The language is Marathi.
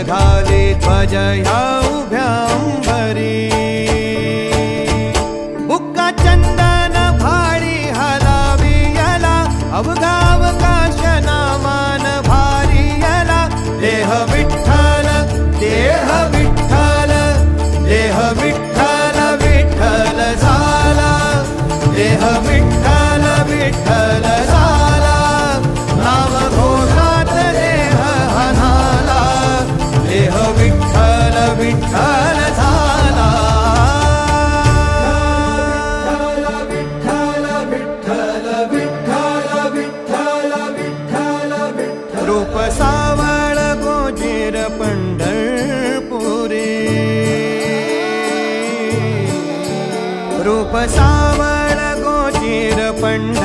झाले ध्वज ह्या उभ्या अंबरी बुक्का चंदन भाळी हलावी याला अवघा अवकाश नामान भारी याला देह विठ्ठल देह विठ्ठल देह विठ्ठल विठ्ठल झाला देह विठ्ठल विठ्ठल झाला नाम घोषात देह हनाला देह विठ्ठल विठ्ठल झाला विठ्ठल विठ्ठल विठ्ठल विठ्ठल विठ्ठल विठ्ठल रूप सावळ गोजीर पंढरपुरी रूप सावळ गोजीर पंढरपुरी